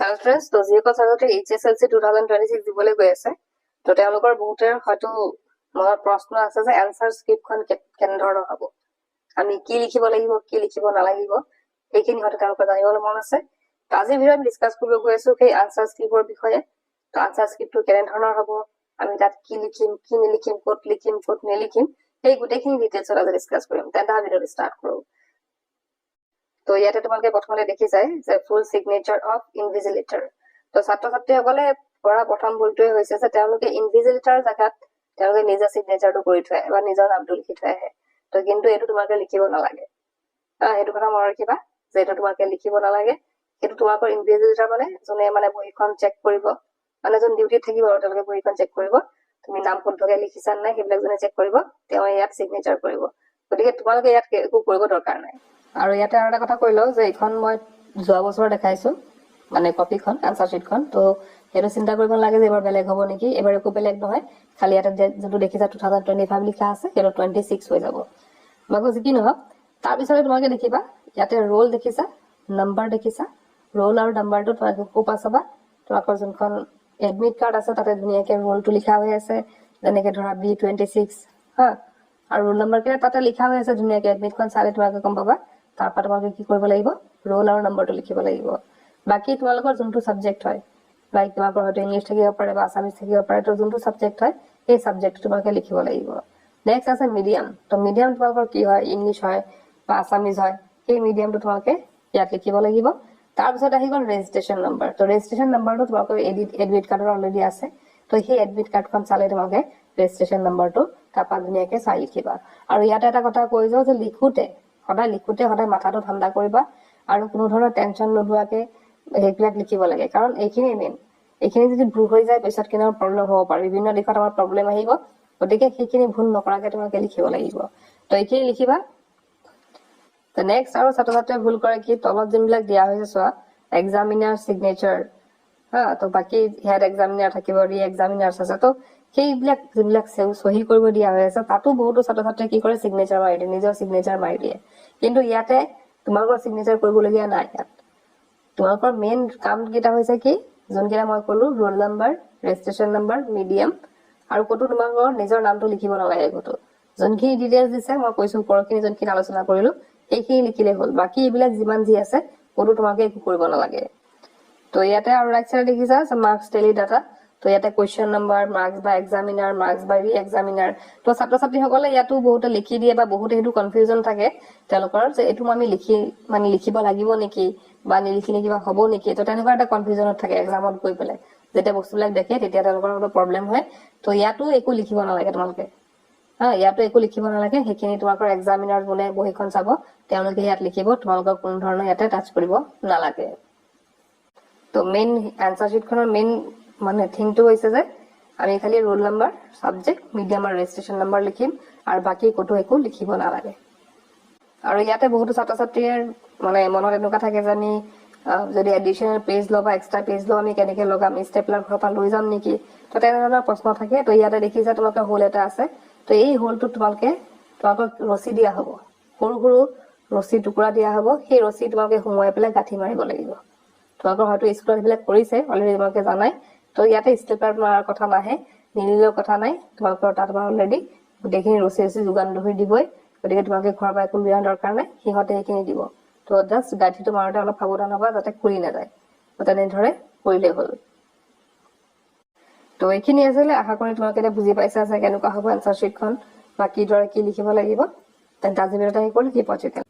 Hello friends, তো যিসকল ছাত্ৰছাত্ৰী HSLC 2026 দিবলৈ গৈ আছে, তো তেওঁলোকৰ বহুতে হয়তো মনত প্ৰশ্ন আছে যে এনসাৰ স্ক্ৰিপ্টখন কেনেধৰণৰ হ'ব, আমি কি লিখিব লাগিব, কি লিখিব নালাগিব, সেইখিনি হয়তো তেওঁলোকৰ জানিবলৈ মন আছে। তো আজিৰ ভিডিঅ'ত আমি ডিছকাছ কৰিব গৈ আছো সেই আনসাৰ স্ক্ৰিপ্টৰ বিষয়ে। তো আনসাৰ স্ক্ৰিপ্টটো কেনেধৰণৰ হ'ব, আমি তাত কি লিখিম, কি নিলিখিম, ক'ত লিখিম, ক'ত নিলিখিম, সেই গোটেইখিনি ডিটেইলছত আজি ডিছকাছ কৰিম। তেন্তে ভিডিঅ'টো ষ্টাৰ্ট কৰোঁ। তো ইয়াতে তোমালোকে প্ৰথমতে দেখিছাই যে ফুল সিগনেচাৰ অফ ইনভিজিলেটৰ। তো ছাত্ৰ ছাত্ৰীসকলে কৰা প্ৰথম ভুলটোৱে হৈছে যে তেওঁলোকে ইনভিজিলেটৰ জেগাত তেওঁলোকে নিজৰ সিগনেচাৰটো কৰি থৈ আহে বা নিজৰ নামটো লিখি থৈ আহে। তো কিন্তু এইটো তোমালোকে লিখিব নালাগে। সেইটো কথা মনত ৰাখিবা যে এইটো তোমালোকে লিখিব নালাগে। সেইটো তোমালোকৰ ইনভিজিলেটৰ মানে যোনে মানে বহীখন চেক কৰিব, মানে যোন ডিউটিত থাকিব আৰু তেওঁলোকে বহীখন চেক কৰিব, তুমি নাম শুদ্ধকৈ লিখিছা নাই সেইবিলাক যোনে চেক কৰিব, তেওঁ ইয়াত সিগনেচাৰ কৰিব। গতিকে তোমালোকে ইয়াত একো কৰিব দৰকাৰ নাই। আৰু ইয়াতে আৰু এটা কথা কৈ লওঁ যে এইখন মই যোৱা বছৰ দেখাইছো, মানে কপিখন আনসাৰ শ্বীটখন। তো সেইটো চিন্তা কৰিব নালাগে যে এবাৰ বেলেগ হ'ব নেকি, এবাৰ একো বেলেগ নহয়। খালি ইয়াতে যোনটো দেখিছা 2025 লিখা আছে সেইটো 26 হৈ যাব। বাকী যি কি নহওক, তাৰপিছতে তোমালোকে দেখিবা ইয়াতে ৰোল দেখিছা, নাম্বাৰ দেখিছা, ৰোল আৰু নাম্বাৰটো তোমালোকে ক'ৰপৰা চাবা, তোমালোকৰ যোনখন এডমিট কাৰ্ড আছে তাতে ধুনীয়াকৈ ৰোলটো লিখা হৈ আছে, যেনেকৈ ধৰা B26 হা, আৰু ৰোল নাম্বাৰ কেইটা তাতে লিখা হৈ আছে ধুনীয়াকৈ। এডমিটখন চালে তোমালোকে গম পাবা। তাৰপৰা তোমালোকে কি কৰিব লাগিব, ৰোল আৰু নম্বৰটো লিখিব লাগিব। বাকী তোমালোকৰ যোনটো ছাবজেক্ট হয়, লাইক তোমালোকৰ হয়তো ইংলিছ থাকিব পাৰে বা আছামিজ থাকিব পাৰে, তো যোনটো ছাবজেক্ট হয় সেই ছাবজেক্টটো তোমালোকে লিখিব লাগিব। নেক্সট আছে মিডিয়াম। তো মিডিয়াম তোমালোকৰ কি হয়, ইংলিছ হয় বা আছামিজ হয়, সেই মিডিয়ামটো তোমালোকে ইয়াত লিখিব লাগিব। তাৰপিছত আহি গ'ল ৰেজিষ্ট্ৰেশ্যন নম্বৰ। তো ৰেজিষ্ট্ৰেশ্যন নম্বৰটো তোমালোকৰ এডমিট কাৰ্ডৰ অলৰেডি আছে। তো সেই এডমিট কাৰ্ডখন চালে তোমালোকে ৰেজিষ্ট্ৰেশ্যন নম্বৰটো তাৰপৰা ধুনীয়াকৈ চাই লিখিবা। আৰু ইয়াতে এটা কথা কৈ যাওঁ যে লিখোঁতে সদায় মাথাটো ঠাণ্ডা কৰিবা আৰু কোনো ধৰণৰ টেনচন নোলোৱাকৈ সেইবিলাক লিখিব লাগে। কাৰণ এইখিনি মেইন, এইখিনি যদি ভুল হৈ যায় পিছত কেনেও প্ৰব্লেম হ'ব পাৰে, বিভিন্ন দিশত আমাৰ প্ৰব্লেম আহিব। গতিকে সেইখিনি ভুল নকৰাকৈ তোমালোকে লিখিব লাগিব। তো এইখিনি লিখিবা। তো নেক্সট আৰু ছাত্ৰ ছাত্ৰীয়ে ভুল কৰে কি, তলত যোনবিলাক দিয়া হৈছে চোৱা, এক্সামিনাৰ চিগনেচাৰ হা, তো বাকী হেড এক্সামিনাৰ থাকিব, ৰি এক্সামিনাৰ্ছ আছে, তো সেইবিলাক যোনবিলাক চহী কৰিব দিয়া হৈ আছে তাতো বহুতো ছাত্ৰ ছাত্ৰীয়ে কি কৰে, চিগনেচাৰ মাৰি দিয়ে, নিজৰ চিগনেচাৰ মাৰি দিয়ে। কিন্তু ইয়াতে তোমালোকৰ চিগনেচাৰ কৰিবলগীয়া নাই। ইয়াত তোমালোকৰ মেইন কাম কেইটা হৈছে কি, যোনকেইটা মই ক'লো, roll number, registration number, medium, আৰু ক'তো তোমালোকৰ নিজৰ নামটো লিখিব নালাগে। ক'তো যোনখিনি ডিটেইলছ দিছে মই কৈছো, ওপৰখিনি যোনখিনি আলোচনা কৰিলো সেইখিনি লিখিলে হ'ল। বাকী এইবিলাক যিমান যি আছে ক'তো তোমালোকে একো কৰিব নালাগে। তো ইয়াতে আৰু ৰাইট চাইডে দেখিছা মাৰ্কছ টেলি ডাটা। তো ইয়াতে কুৱেশ্যন নম্বৰ, মাৰ্কছ বা এক্সামিনাৰ, মাৰ্কছ বা ৰি এক্সামিনাৰ। তো ছাত্ৰ ছাত্ৰীসকলে ইয়াতো বহুতে লিখি দিয়ে বা বহুতে সেইটো কনফিউজন থাকে তেওঁলোকৰ যে এইটো আমি লিখিব লাগিব নেকি বা নিলিখিলে কিবা হ'ব নেকি। তো তেনেকুৱা এটা কনফিউজনত থাকে এক্সামত গৈ পেলাই। যেতিয়া বস্তুবিলাক দেখে তেতিয়া তেওঁলোকৰ অলপ প্ৰব্লেম হয়। তো ইয়াতো একো লিখিব নালাগে তোমালোকে হা, ইয়াতো একো লিখিব নালাগে। সেইখিনি তোমালোকৰ এক্সামিনাৰ যোনে বহীখন চাব তেওঁলোকে ইয়াত লিখিব, তোমালোকৰ কোনো ধৰণৰ ইয়াতে টাচ কৰিব নালাগে। তো মেইন এনসাৰ শ্বীটখনৰ মেইন মানে থিংটো হৈছে যে আমি খালি ৰোল নাম্বাৰ, ছাবজেক্ট, মিডিয়াম আৰু ৰেজিষ্ট্ৰেশ্যন নাম্বাৰ লিখিম, আৰু বাকী ক'তো একো লিখিব নালাগে। আৰু ইয়াতে বহুতো ছাত্ৰ ছাত্ৰীৰ মানে মনত এনেকুৱা থাকে যে আমি যদি এডিশ্যনেল পেজ লওঁ বা এক্সট্ৰা পেজ লওঁ আমি কেনেকৈ লগাম, ষ্টেপলাৰ ঘৰৰ পৰা লৈ যাম নেকি। তো তেনেধৰণৰ প্ৰশ্ন থাকে। তো ইয়াতে দেখিছা তোমালোকে হোল এটা আছে। তো এই হোলটোত তোমালোকক ৰছী দিয়া হ'ব, সৰু সৰু ৰছী টুকুৰা দিয়া হ'ব। সেই ৰছী তোমালোকে সোমোৱাই পেলাই গাঁঠি মাৰিব লাগিব। তোমালোকৰ হয়তো স্কুলত সেইবিলাক কৰিছে অলৰেডি, তোমালোকে জানাই। তো ইয়াতে ষ্টেপলাৰ মাৰাৰ কথা নাহে, নিনিলেও কথা নাই, তোমালোকৰ তাত অলৰেডি গোটেইখিনি ৰছী যোগান ধৰি দিবই। গতিকে তোমালোকে ঘৰৰ পৰা একো লোৱাৰ দৰকাৰ নাই, সিহঁতে সেইখিনি দিব। তো জাষ্ট গাঁঠিটো মাৰোতে অলপ সাৱধান হ'বা যাতে খুলি নাযায়। তো তেনেদৰে কৰিলেই হ'ল। তো এইখিনি আছিলে, আশা কৰি তোমালোকে এতিয়া বুজি পাইছা যে কেনেকুৱা হ'ব এনসাৰ শ্বীটখন বা কিদৰে কি লিখিব লাগিব। তেন্তে আজি ভিডিঅ'টো আহি কৰিলোঁ, কি পজিটিভ।